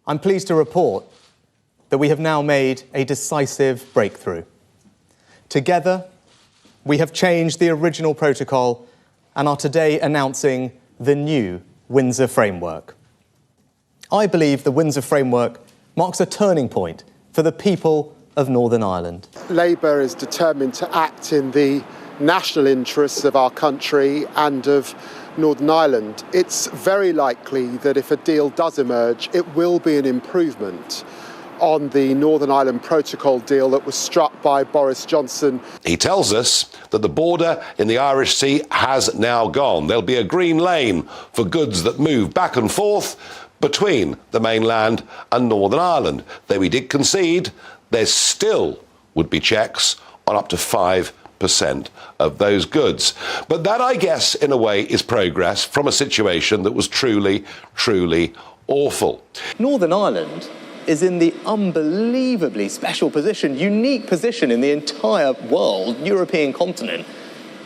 I'm pleased to report that we have now made a decisive breakthrough. Together, we have changed the original protocol and are today announcing the new Windsor Framework. I believe the Windsor Framework marks a turning point for the people of Northern Ireland. Labour is determined to act in the national interests of our country and of Northern Ireland. It's very likely that if a deal does emerge, it will be an improvement on the Northern Ireland Protocol deal that was struck by Boris Johnson. He tells us that the border in the Irish Sea has now gone. There'll be a green lane for goods that move back and forth between the mainland and Northern Ireland. Though we did concede, there still would be checks on up to 5% of those goods. But that, I guess, in a way, is progress from a situation that was truly, truly awful. Northern Ireland is in the unbelievably special position, unique position in the entire world, European continent,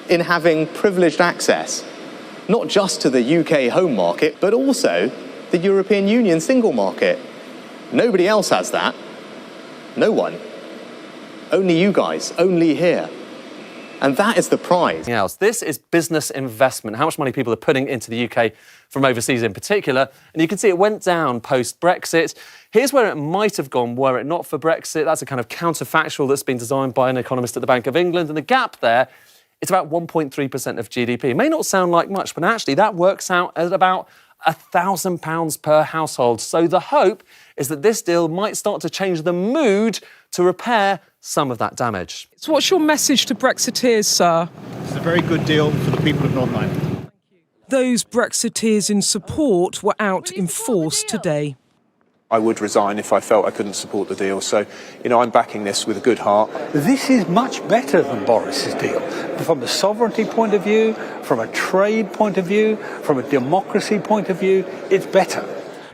in having privileged access, not just to the UK home market, but also the European Union single market. Nobody else has that. No one. Only you guys, only here. And that is the prize. This is business investment, how much money people are putting into the UK from overseas in particular. And you can see it went down post-Brexit. Here's where it might have gone were it not for Brexit. That's a kind of counterfactual that's been designed by an economist at the Bank of England. And the gap there, it's about 1.3% of GDP. It may not sound like much, but actually that works out at about £1,000 per household. So the hope is that this deal might start to change the mood to repair some of that damage. So what's your message to Brexiteers, sir? It's a very good deal for the people of Northern Ireland. Those Brexiteers in support were out in force today. I would resign if I felt I couldn't support the deal. So, I'm backing this with a good heart. This is much better than Boris's deal. From a sovereignty point of view, from a trade point of view, from a democracy point of view, it's better.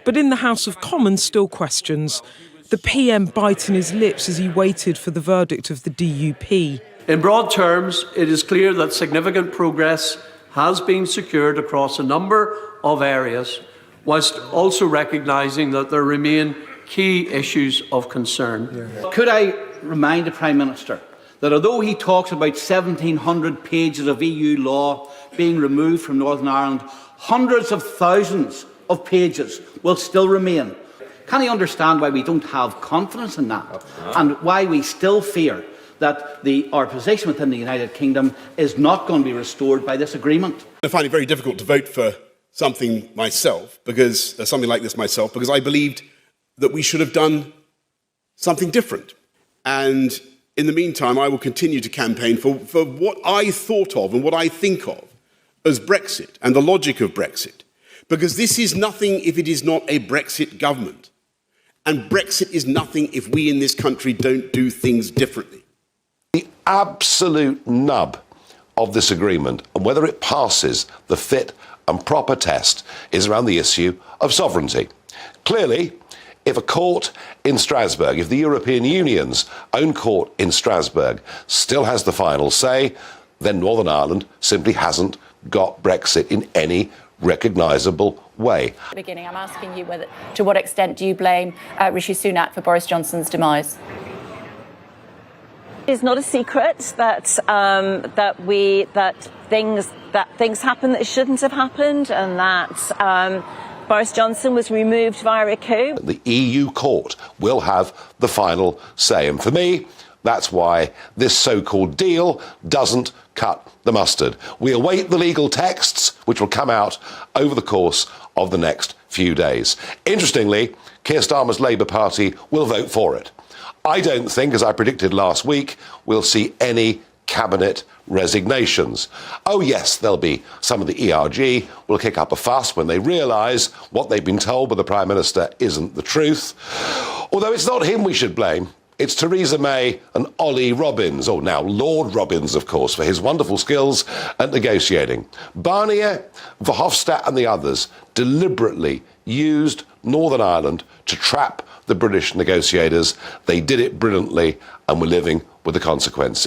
But in the House of Commons, still questions. The PM biting his lips as he waited for the verdict of the DUP. In broad terms, it is clear that significant progress has been secured across a number of areas, whilst also recognising that there remain key issues of concern. Could I remind the Prime Minister that although he talks about 1,700 pages of EU law being removed from Northern Ireland, hundreds of thousands of pages will still remain. Can he understand why we don't have confidence in that and why we still fear that our position within the United Kingdom is not going to be restored by this agreement? I find it very difficult to vote for something like this myself, because I believed that we should have done something different. And in the meantime, I will continue to campaign for what I thought of and what I think of as Brexit and the logic of Brexit. Because this is nothing if it is not a Brexit government. And Brexit is nothing if we in this country don't do things differently. The absolute nub of this agreement, and whether it passes the fit and proper test, is around the issue of sovereignty. Clearly, if a court in Strasbourg, if the European Union's own court in Strasbourg still has the final say, then Northern Ireland simply hasn't got Brexit in any recognisable way. Beginning, I'm asking you to what extent do you blame Rishi Sunak for Boris Johnson's demise? It's not a secret that things happen that shouldn't have happened, and that Boris Johnson was removed via a coup. The EU court will have the final say, and for me, that's why this so-called deal doesn't cut the mustard. We await the legal texts, which will come out over the course of the next few days. Interestingly, Keir Starmer's Labour Party will vote for it. I don't think, as I predicted last week, we'll see any cabinet resignations. Oh yes, there'll be some of the ERG will kick up a fuss when they realise what they've been told by the Prime Minister isn't the truth. Although it's not him we should blame. It's Theresa May and Ollie Robbins, or now Lord Robbins, of course, for his wonderful skills at negotiating. Barnier, Verhofstadt and the others deliberately used Northern Ireland to trap the British negotiators. They did it brilliantly, and we're living with the consequences.